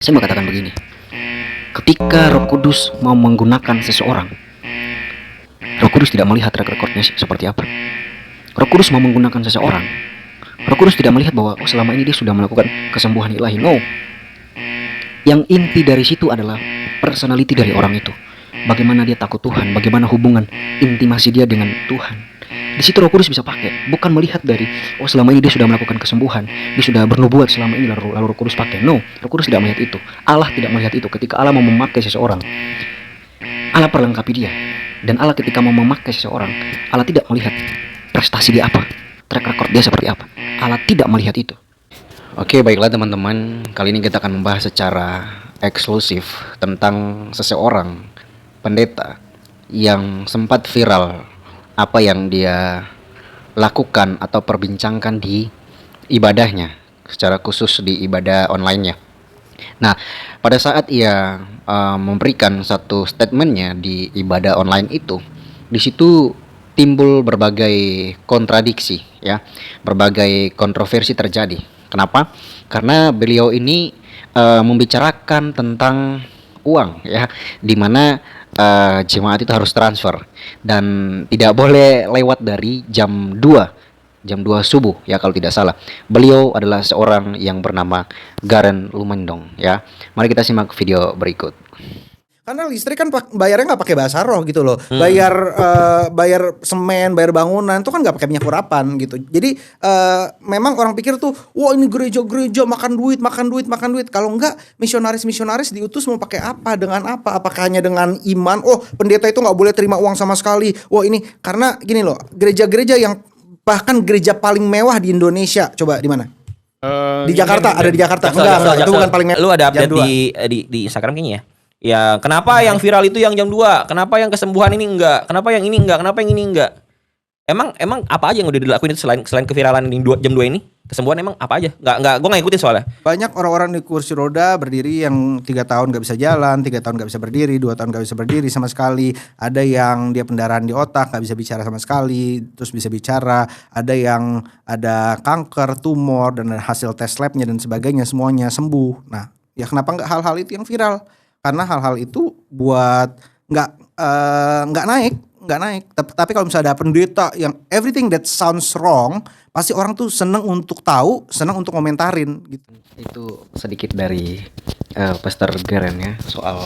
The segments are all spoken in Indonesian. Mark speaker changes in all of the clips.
Speaker 1: Saya mau katakan begini, ketika Roh Kudus mau menggunakan seseorang, Roh Kudus tidak melihat track recordnya seperti apa. Roh Kudus mau menggunakan seseorang, Roh Kudus tidak melihat bahwa selama ini dia sudah melakukan kesembuhan ilahi. No, yang inti dari situ adalah personality dari orang itu. Bagaimana dia takut Tuhan, bagaimana hubungan intimasi dia dengan Tuhan. Di situ Roh Kudus bisa pakai, bukan melihat dari selama ini dia sudah melakukan kesembuhan, dia sudah bernubuat selama ini lalu Roh Kudus pakai. No, Roh Kudus tidak melihat itu. Allah tidak melihat itu. Ketika Allah mau memakai seseorang, Allah perlengkapi dia. Dan Allah ketika mau memakai seseorang, Allah tidak melihat prestasi dia apa, track record dia seperti apa. Allah tidak melihat itu. Oke, baiklah teman-teman, kali ini kita akan membahas secara eksklusif tentang seseorang pendeta yang sempat viral apa yang dia lakukan atau perbincangkan di ibadahnya, secara khusus di ibadah online-nya. Nah, pada saat ia memberikan satu statementnya di ibadah online itu, di situ timbul berbagai kontradiksi, ya, berbagai kontroversi terjadi. Kenapa? Karena beliau ini membicarakan tentang uang, ya, dimana jemaat itu harus transfer dan tidak boleh lewat dari jam 2 subuh, ya, kalau tidak salah. Beliau adalah seorang yang bernama Garen Lumendong, ya. Mari kita simak video berikut.
Speaker 2: Karena listrik kan bayarnya nggak pakai bahasa roh gitu loh. Bayar semen, bayar bangunan itu kan nggak pakai minyak urapan gitu. Jadi memang orang pikir tuh, wah ini gereja-gereja makan duit. Kalau enggak, misionaris diutus mau pakai apa? Dengan apa? Apakah hanya dengan iman? Oh, pendeta itu nggak boleh terima uang sama sekali. Wah ini karena gini loh, gereja-gereja yang bahkan gereja paling mewah di Indonesia, coba di mana? Di Jakarta, ada di Jakarta. Enggak, itu bukan paling mewah.
Speaker 3: Lu ada update di Instagram kayaknya ya? Ya, kenapa yang viral itu yang jam 2? Kenapa yang kesembuhan ini enggak? Kenapa yang ini enggak? Kenapa yang ini enggak? Emang apa aja yang udah dilakuin itu selain keviralan ini jam 2 ini? Kesembuhan emang apa aja? Gue nggak ikutin soalnya.
Speaker 2: Banyak orang-orang di kursi roda berdiri yang 3 tahun nggak bisa jalan, 3 tahun nggak bisa berdiri, 2 tahun nggak bisa berdiri sama sekali. Ada yang dia pendarahan di otak, nggak bisa bicara sama sekali, terus bisa bicara. Ada yang ada kanker, tumor, dan hasil tes labnya dan sebagainya semuanya sembuh. Nah, ya kenapa nggak hal-hal itu yang viral? Karena hal-hal itu buat nggak naik. Tapi kalau misalnya ada pendeta yang everything that sounds wrong, pasti orang tuh seneng untuk tahu, seneng untuk komentarin gitu.
Speaker 1: Itu sedikit dari Pastor Garen, ya, soal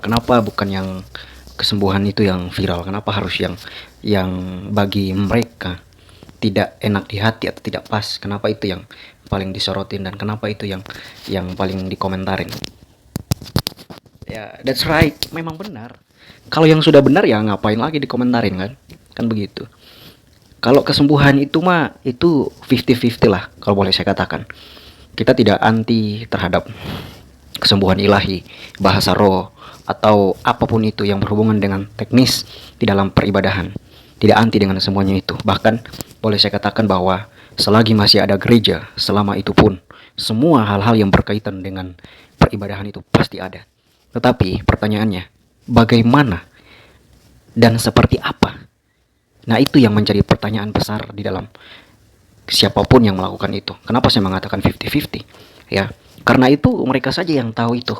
Speaker 1: kenapa bukan yang kesembuhan itu yang viral, kenapa harus yang bagi mereka tidak enak di hati atau tidak pas, kenapa itu yang paling disorotin dan kenapa itu yang paling dikomentarin. Ya, that's right, memang benar. Kalau yang sudah benar ya ngapain lagi dikomentarin, kan begitu. Kalau kesembuhan itu mah itu 50-50 lah, kalau boleh saya katakan. Kita tidak anti terhadap kesembuhan ilahi, bahasa roh, atau apapun itu yang berhubungan dengan teknis di dalam peribadahan. Tidak anti dengan semuanya itu. Bahkan boleh saya katakan bahwa selagi masih ada gereja, selama itu pun semua hal-hal yang berkaitan dengan peribadahan itu pasti ada. Tetapi pertanyaannya, bagaimana dan seperti apa? Nah, itu yang menjadi pertanyaan besar di dalam siapapun yang melakukan itu. Kenapa saya mengatakan 50-50? Ya, karena itu mereka saja yang tahu itu.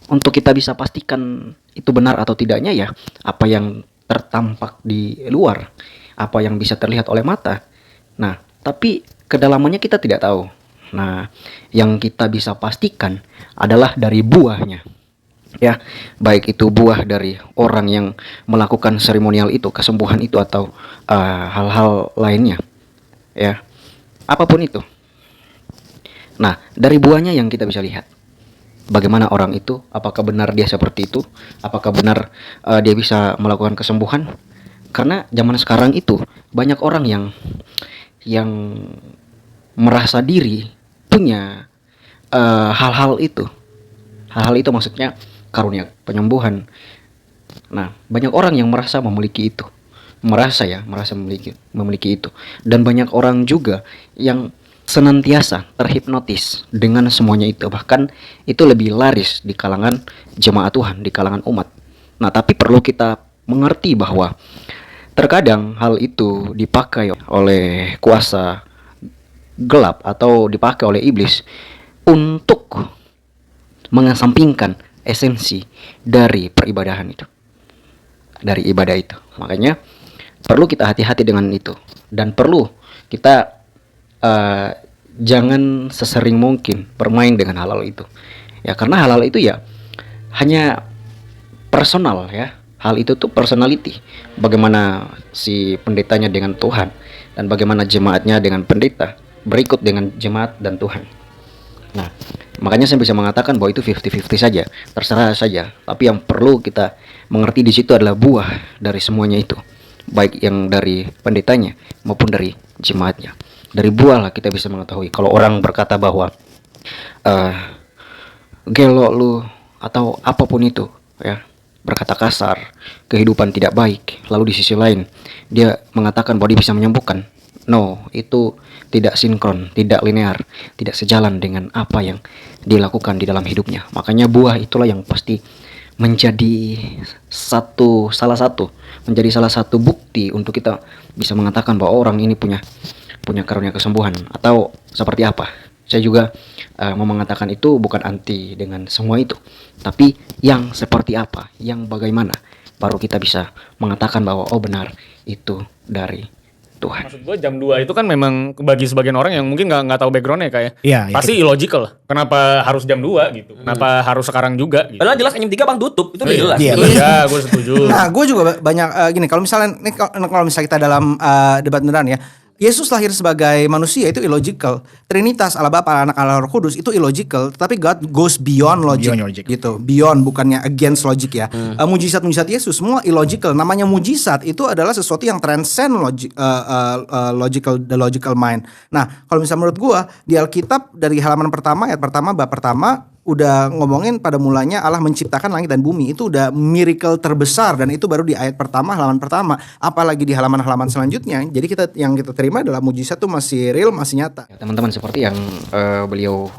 Speaker 1: Untuk kita bisa pastikan itu benar atau tidaknya, ya apa yang tertampak di luar, apa yang bisa terlihat oleh mata. Nah, tapi kedalamannya kita tidak tahu. Nah, yang kita bisa pastikan adalah dari buahnya. Ya, baik itu buah dari orang yang melakukan seremonial itu, kesembuhan itu, atau hal-hal lainnya, ya, apapun itu. Nah, dari buahnya yang kita bisa lihat bagaimana orang itu, apakah benar dia seperti itu, apakah benar dia bisa melakukan kesembuhan. Karena zaman sekarang itu banyak orang yang merasa diri punya hal-hal itu maksudnya karunia penyembuhan. Nah, banyak orang yang merasa memiliki itu, merasa memiliki itu, dan banyak orang juga yang senantiasa terhipnotis dengan semuanya itu. Bahkan itu lebih laris di kalangan jemaat Tuhan, di kalangan umat. Nah, tapi perlu kita mengerti bahwa terkadang hal itu dipakai oleh kuasa gelap atau dipakai oleh iblis untuk mengesampingkan esensi dari peribadahan itu, dari ibadah itu. Makanya perlu kita hati-hati dengan itu, dan perlu kita jangan sesering mungkin bermain dengan halal itu. Ya, karena halal itu ya hanya personal ya. Hal itu tuh personality. Bagaimana si pendetanya dengan Tuhan, dan bagaimana jemaatnya dengan pendeta, berikut dengan jemaat dan Tuhan. Nah, makanya saya bisa mengatakan bahwa itu 50-50 saja, terserah saja. Tapi yang perlu kita mengerti di situ adalah buah dari semuanya itu, baik yang dari pendetanya maupun dari jemaatnya. Dari buah lah kita bisa mengetahui. Kalau orang berkata bahwa gelo lu atau apapun itu ya, berkata kasar, kehidupan tidak baik, lalu di sisi lain dia mengatakan bahwa dia bisa menyembuhkan, no, itu tidak sinkron, tidak linear, tidak sejalan dengan apa yang dilakukan di dalam hidupnya. Makanya buah itulah yang pasti menjadi salah satu bukti untuk kita bisa mengatakan bahwa orang ini punya karunia kesembuhan atau seperti apa. Saya juga mau mengatakan itu bukan anti dengan semua itu, tapi yang seperti apa, yang bagaimana, baru kita bisa mengatakan bahwa oh benar itu dari Tuhan.
Speaker 4: Maksud gue jam 2 itu kan memang bagi sebagian orang yang mungkin nggak tahu backgroundnya kayak
Speaker 5: Iya,
Speaker 4: pasti illogical. Kenapa harus jam 2 gitu? Kenapa harus sekarang juga gitu?
Speaker 3: Padahal jelas jam 3 Bang tutup, itu udah jelas.
Speaker 5: Iya.
Speaker 4: Ya, gue setuju.
Speaker 2: Nah, gue juga banyak gini. Kalau misalnya kita dalam debat beneran ya, Yesus lahir sebagai manusia itu illogical. Trinitas Allah Bapa, Anak, Allah Roh Kudus itu illogical. Tapi God goes beyond logic, gitu. Beyond, bukannya against logic ya. Mujizat-mujizat Yesus semua illogical. Namanya mujizat itu adalah sesuatu yang transcend the logical mind. Nah, kalau misalnya menurut gue di Alkitab dari halaman pertama, ayat pertama, bab pertama, udah ngomongin pada mulanya Allah menciptakan langit dan bumi. Itu udah miracle terbesar, dan itu baru di ayat pertama, halaman pertama. Apalagi di halaman-halaman selanjutnya. Jadi yang kita terima adalah mujizat tuh masih real, masih nyata.
Speaker 1: Ya, teman-teman, seperti yang beliau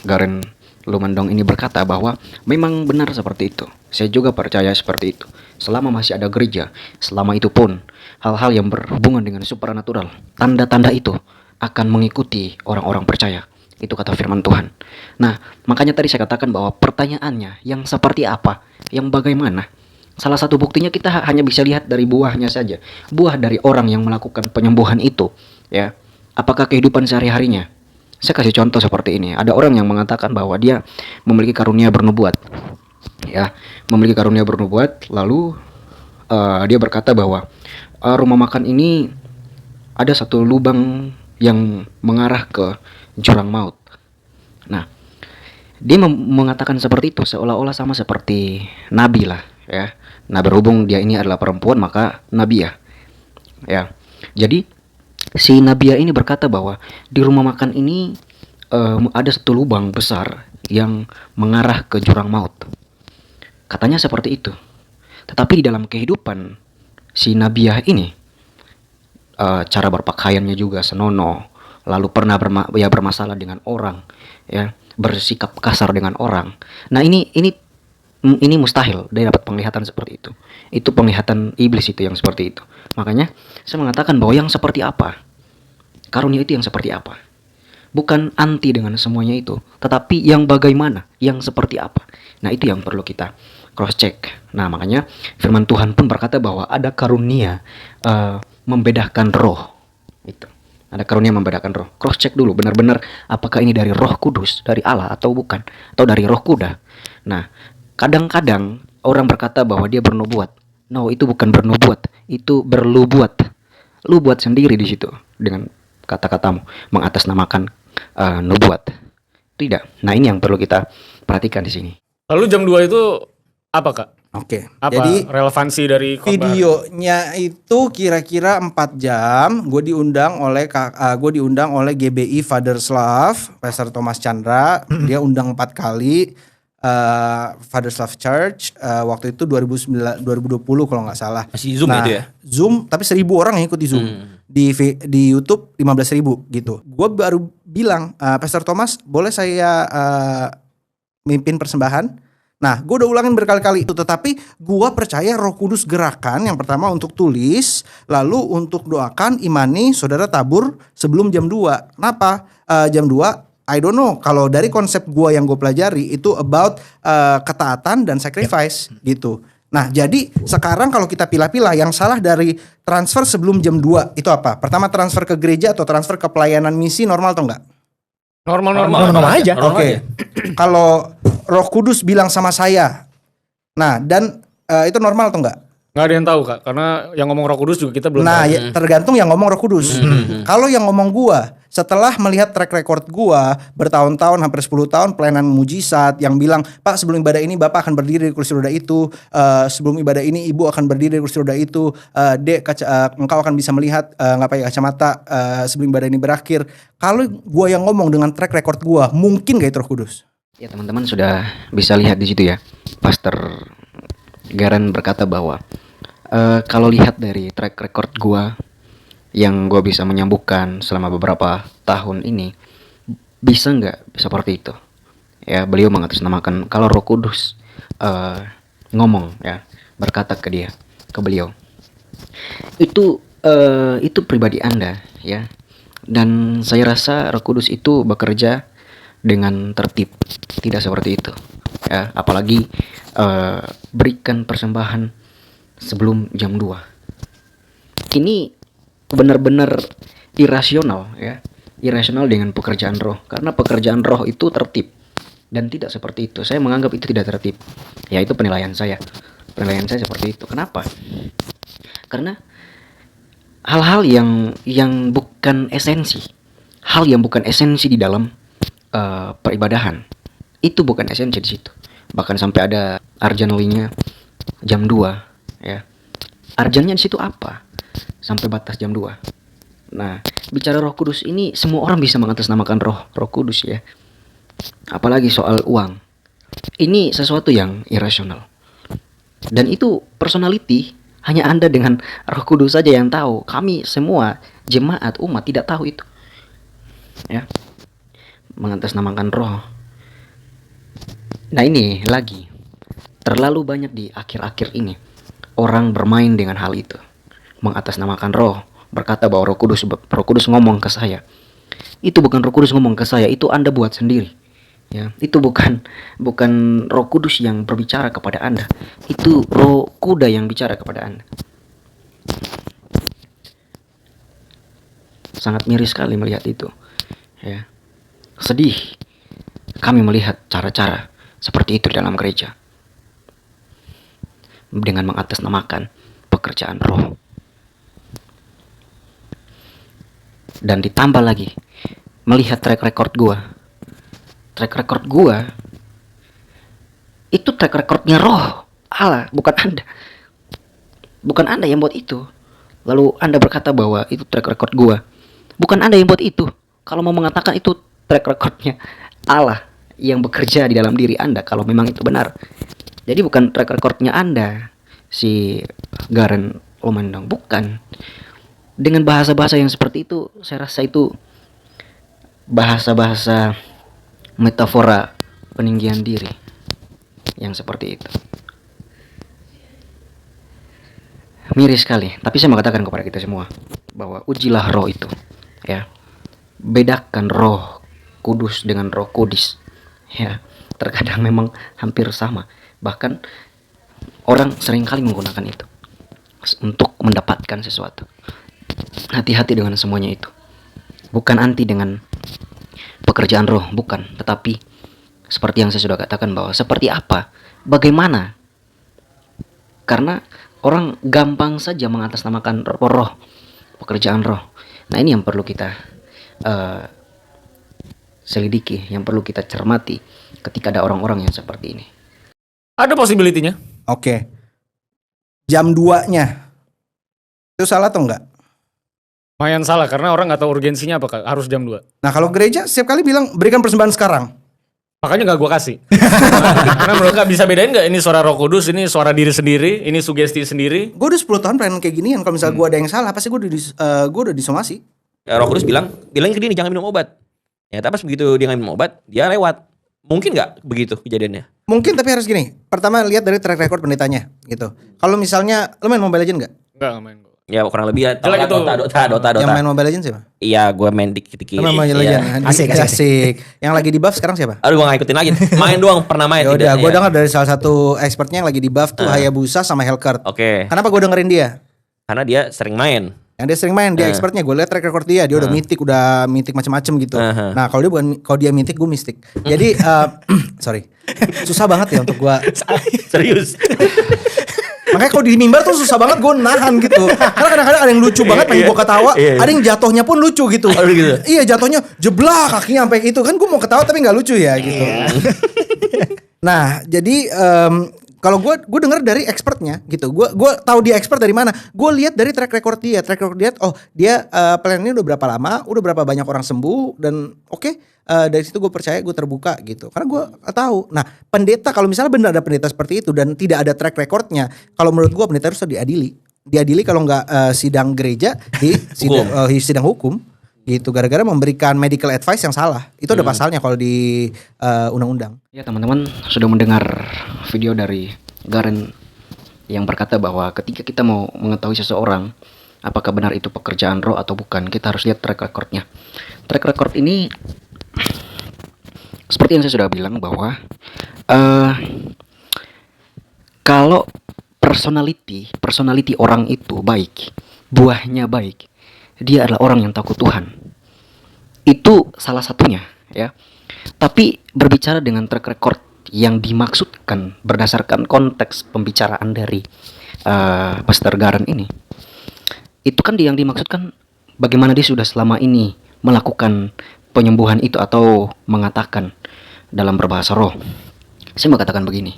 Speaker 1: Garen Lumandong ini berkata bahwa memang benar seperti itu. Saya juga percaya seperti itu. Selama masih ada gereja, selama itu pun hal-hal yang berhubungan dengan supernatural, tanda-tanda itu akan mengikuti orang-orang percaya. Itu kata firman Tuhan. Nah, makanya tadi saya katakan bahwa pertanyaannya yang seperti apa, yang bagaimana. Salah satu buktinya kita hanya bisa lihat dari buahnya saja. Buah dari orang yang melakukan penyembuhan itu, ya. Apakah kehidupan sehari-harinya? Saya kasih contoh seperti ini. Ada orang yang mengatakan bahwa dia memiliki karunia bernubuat. Ya, memiliki karunia bernubuat, lalu dia berkata bahwa rumah makan ini ada satu lubang yang mengarah ke jurang maut. Nah, dia mengatakan seperti itu seolah-olah sama seperti nabi lah, ya. Nah, berhubung dia ini adalah perempuan, maka nabi ya. Ya. Jadi si Nabia ini berkata bahwa di rumah makan ini ada satu lubang besar yang mengarah ke jurang maut. Katanya seperti itu. Tetapi di dalam kehidupan si Nabia ini, cara berpakaiannya juga senonoh, lalu pernah bermasalah dengan orang, ya, bersikap kasar dengan orang. Nah, ini mustahil dia dapat penglihatan seperti itu. Itu penglihatan iblis itu yang seperti itu. Makanya saya mengatakan bahwa yang seperti apa, karunia itu yang seperti apa, bukan anti dengan semuanya itu, tetapi yang bagaimana, yang seperti apa. Nah, itu yang perlu kita cross check. Nah, makanya firman Tuhan pun berkata bahwa ada karunia membedakan roh. Itu ada karunia membedakan roh. Cross check dulu benar-benar apakah ini dari Roh Kudus, dari Allah atau bukan, atau dari roh kuda. Nah, kadang-kadang orang berkata bahwa dia bernubuat. No, itu bukan bernubuat, itu berlubuat. Lu buat sendiri di situ dengan kata-katamu mengatasnamakan nubuat. Tidak. Nah, ini yang perlu kita perhatikan di sini.
Speaker 4: Lalu jam 2 itu apa, Kak?
Speaker 2: Oke.
Speaker 4: Apa
Speaker 2: Jadi
Speaker 4: relevansi dari khotbah?
Speaker 2: videonya itu kira-kira 4 jam. Gue diundang oleh GBI Father's Love, Pastor Thomas Chandra. Dia undang 4 kali. Father's Love Church waktu itu 2020 kalau nggak salah.
Speaker 3: Masih Zoom itu ya?
Speaker 2: Zoom, tapi 1.000 orang yang ikut di Zoom. Di YouTube 15.000 gitu. Gue baru bilang, Pastor Thomas, boleh saya mimpin persembahan? Nah, gue udah ulangin berkali-kali itu, tetapi gue percaya Roh Kudus gerakan yang pertama untuk tulis, lalu untuk doakan, imani, saudara tabur sebelum jam 2. Kenapa? Jam 2 I don't know, kalau dari konsep gua yang gue pelajari itu about ketaatan dan sacrifice gitu. Nah, jadi sekarang kalau kita pilah-pilah yang salah dari transfer sebelum jam 2 itu apa? Pertama, transfer ke gereja atau transfer ke pelayanan misi normal atau enggak?
Speaker 4: Normal aja.
Speaker 3: Normal
Speaker 2: Oke.
Speaker 3: aja.
Speaker 2: Kalau Roh Kudus bilang sama saya. Nah, dan itu normal atau enggak?
Speaker 4: Nggak ada yang tahu Kak, karena yang ngomong Roh Kudus juga kita belum
Speaker 2: Nah,
Speaker 4: tahu.
Speaker 2: ya, tergantung yang ngomong Roh Kudus. Kalau yang ngomong gua, setelah melihat track record gua bertahun-tahun, hampir 10 tahun pelayanan mujizat yang bilang, "Pak, sebelum ibadah ini Bapak akan berdiri di kursi roda itu, sebelum ibadah ini Ibu akan berdiri di kursi roda itu, Dek, engkau akan bisa melihat nggak pakai kacamata sebelum ibadah ini berakhir." Kalau gua yang ngomong dengan track record gua, mungkin gak itu Roh Kudus?
Speaker 1: Ya teman-teman sudah bisa lihat di situ ya. Pastor Garen berkata bahwa kalau lihat dari track record gua yang gua bisa menyambungkan selama beberapa tahun ini, bisa nggak seperti itu? Ya, beliau mengatasnamakan kalau Roh Kudus ngomong ya, berkata ke dia, ke beliau. Itu pribadi Anda ya. Dan saya rasa Roh Kudus itu bekerja dengan tertib, tidak seperti itu. Ya, apalagi berikan persembahan sebelum jam 2. Ini benar-benar irasional ya. Irasional dengan pekerjaan roh, karena pekerjaan roh itu tertib dan tidak seperti itu. Saya menganggap itu tidak tertib. Ya, itu penilaian saya. Penilaian saya seperti itu. Kenapa? Karena hal-hal yang bukan esensi, hal yang bukan esensi di dalam peribadahan, itu bukan esensi di situ. Bahkan sampai ada arjanelinya jam 2 ya. Arjannya di situ apa? Sampai batas jam 2. Nah, bicara Roh Kudus ini semua orang bisa mengatasnamakan Roh Kudus ya. Apalagi soal uang. Ini sesuatu yang irasional. Dan itu personality hanya Anda dengan Roh Kudus saja yang tahu. Kami semua jemaat umat tidak tahu itu. Ya. Mengatasnamakan roh. Nah, ini lagi terlalu banyak di akhir-akhir ini orang bermain dengan hal itu. Mengatasnamakan roh, berkata bahwa Roh Kudus ngomong ke saya. Itu bukan Roh Kudus ngomong ke saya, itu Anda buat sendiri. Ya, itu bukan Roh Kudus yang berbicara kepada Anda. Itu roh kuda yang bicara kepada Anda. Sangat miris sekali melihat itu. Ya. Sedih kami melihat cara-cara seperti itu dalam gereja dengan mengatasnamakan pekerjaan roh. Dan ditambah lagi melihat track record gua. Track record gua itu track recordnya roh Allah, bukan Anda. Bukan Anda yang buat itu. Lalu Anda berkata bahwa itu track record gua. Bukan Anda yang buat itu. Kalau mau mengatakan itu track recordnya Allah yang bekerja di dalam diri Anda, kalau memang itu benar. Jadi bukan track recordnya Anda, si Garen Omandang, bukan. Dengan bahasa-bahasa yang seperti itu, saya rasa itu bahasa-bahasa metafora peninggian diri yang seperti itu. Miris sekali, tapi saya mengatakan kepada kita semua bahwa ujilah roh itu, ya. Bedakan Roh Kudus dengan Roh Kudus. Ya, terkadang memang hampir sama. Bahkan orang seringkali menggunakan itu untuk mendapatkan sesuatu. Hati-hati dengan semuanya itu. Bukan anti dengan pekerjaan roh, bukan. Tetapi seperti yang saya sudah katakan bahwa seperti apa, bagaimana. Karena orang gampang saja mengatasnamakan roh, pekerjaan roh. Nah, ini yang perlu kita selidiki, yang perlu kita cermati ketika ada orang-orang yang seperti ini.
Speaker 4: Ada possibility-nya.
Speaker 2: Oke. Jam 2-nya itu salah atau enggak?
Speaker 4: Lumayan salah karena orang nggak tahu urgensinya apa Kak, harus jam 2.
Speaker 2: Nah, kalau gereja setiap kali bilang berikan persembahan sekarang.
Speaker 4: Makanya nggak gua kasih. Karena menurut Kak bisa bedain nggak ini suara Roh Kudus, ini suara diri sendiri, ini sugesti sendiri.
Speaker 2: Gue udah 10 tahun pelayanan kayak ginian. Kalau misalnya gue ada yang salah, pasti gue udah disomasi.
Speaker 3: Roh Kudus bilang ke dia nih, jangan minum obat. Ya, tapi pas begitu dia nggak minum obat, dia lewat. Mungkin nggak begitu kejadiannya?
Speaker 2: Mungkin, tapi harus gini. Pertama lihat dari track record pendetanya gitu. Kalau misalnya lo main Mobile Legends nggak?
Speaker 4: Nggak main gua.
Speaker 3: Ya kurang lebih ya.
Speaker 4: Jelek itu.
Speaker 3: Dota.
Speaker 2: Yang main Mobile Legends siapa?
Speaker 3: Iya, gue main dikit-dikit.
Speaker 2: Kan Mobile
Speaker 3: Iya.
Speaker 2: Legends.
Speaker 5: Asik.
Speaker 2: Yang lagi di buff sekarang siapa?
Speaker 3: Aduh, gue gak ikutin lagi. Main doang, pernah main.
Speaker 2: Ya udah,
Speaker 3: tidak,
Speaker 2: gue
Speaker 3: ya.
Speaker 2: dengar dari salah satu expertnya yang lagi di buff tuh Hayabusa sama Hellcurt.
Speaker 3: Oke.
Speaker 2: Kenapa gue dengerin dia?
Speaker 3: Karena dia sering main.
Speaker 2: Yang dia sering main, dia expertnya. Gue lihat track record dia udah mythic macam-macam gitu. Nah kalau dia mythic, gue mystic. Jadi sorry, susah banget ya untuk gue.
Speaker 3: Serius.
Speaker 2: Makanya kalau di mimbar tuh susah banget gue nahan gitu. Karena kadang-kadang ada yang lucu banget pengen gue ketawa, ada yang jatuhnya pun lucu gitu.
Speaker 3: Oh, gitu.
Speaker 2: Iya, jatuhnya jeblak kakinya sampai itu kan gue mau ketawa tapi nggak lucu ya gitu. Nah, jadi kalau gue denger dari expertnya gitu, gue tahu dia expert dari mana. Gue lihat dari track record dia, oh dia plan ini udah berapa lama, udah berapa banyak orang sembuh dan dari situ gue percaya, gue terbuka gitu. Karena gue tahu. Nah pendeta kalau misalnya benar ada pendeta seperti itu dan tidak ada track recordnya, kalau menurut gue pendeta harus diadili kalau nggak sidang gereja di sidang hukum gitu, gara-gara memberikan medical advice yang salah. Itu ada pasalnya kalau di undang-undang.
Speaker 1: Ya teman-teman sudah mendengar video dari Garen yang berkata bahwa ketika kita mau mengetahui seseorang apakah benar itu pekerjaan roh atau bukan, kita harus lihat track recordnya. Track record ini seperti yang saya sudah bilang bahwa kalau personality orang itu baik, buahnya baik, dia adalah orang yang takut Tuhan. Itu salah satunya ya. Tapi berbicara dengan track record yang dimaksudkan berdasarkan konteks pembicaraan dari Pastor Garen ini, itu kan yang dimaksudkan bagaimana dia sudah selama ini melakukan penyembuhan itu atau mengatakan dalam berbahasa roh. Saya mau katakan begini,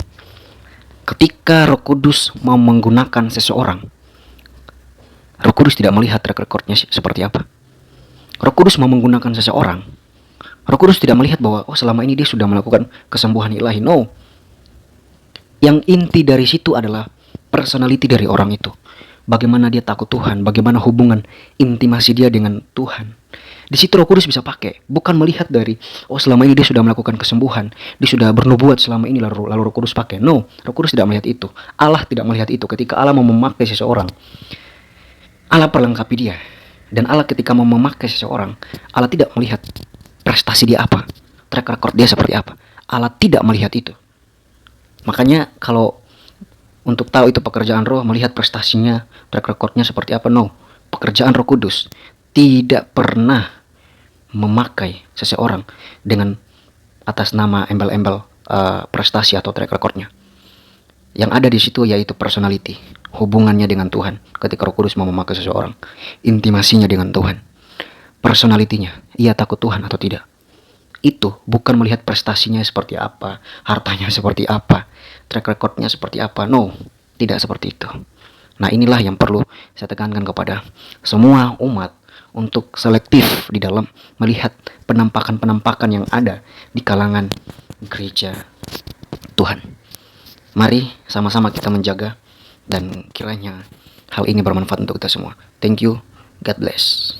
Speaker 1: ketika Roh Kudus mau menggunakan seseorang, Roh Kudus tidak melihat track recordnya seperti apa. Roh Kudus mau menggunakan seseorang, Roh Kudus tidak melihat bahwa selama ini dia sudah melakukan kesembuhan ilahi. No. Yang inti dari situ adalah personality dari orang itu. Bagaimana dia takut Tuhan, bagaimana hubungan intimasi dia dengan Tuhan. Di situ Roh Kudus bisa pakai, bukan melihat dari selama ini dia sudah melakukan kesembuhan, dia sudah bernubuat selama ini lalu Roh Kudus pakai. No, Roh Kudus tidak melihat itu. Allah tidak melihat itu. Ketika Allah mau memakai seseorang, Allah perlengkapi dia. Dan Allah ketika mau memakai seseorang, Allah tidak melihat prestasi dia apa, track record dia seperti apa. Allah tidak melihat itu. Makanya kalau untuk tahu itu pekerjaan roh, melihat prestasinya, track recordnya seperti apa, no. Pekerjaan Roh Kudus tidak pernah memakai seseorang dengan atas nama embel-embel prestasi atau track recordnya. Yang ada di situ yaitu personality, hubungannya dengan Tuhan. Ketika Roh Kudus mau memakai seseorang, intimasinya dengan Tuhan, personalitinya, ia takut Tuhan atau tidak. Itu bukan melihat prestasinya seperti apa, hartanya seperti apa, track recordnya seperti apa. No, tidak seperti itu. Nah inilah yang perlu saya tekankan kepada semua umat untuk selektif di dalam melihat penampakan-penampakan yang ada di kalangan gereja Tuhan. Mari sama-sama kita menjaga dan kiranya hal ini bermanfaat untuk kita semua. Thank you, God bless.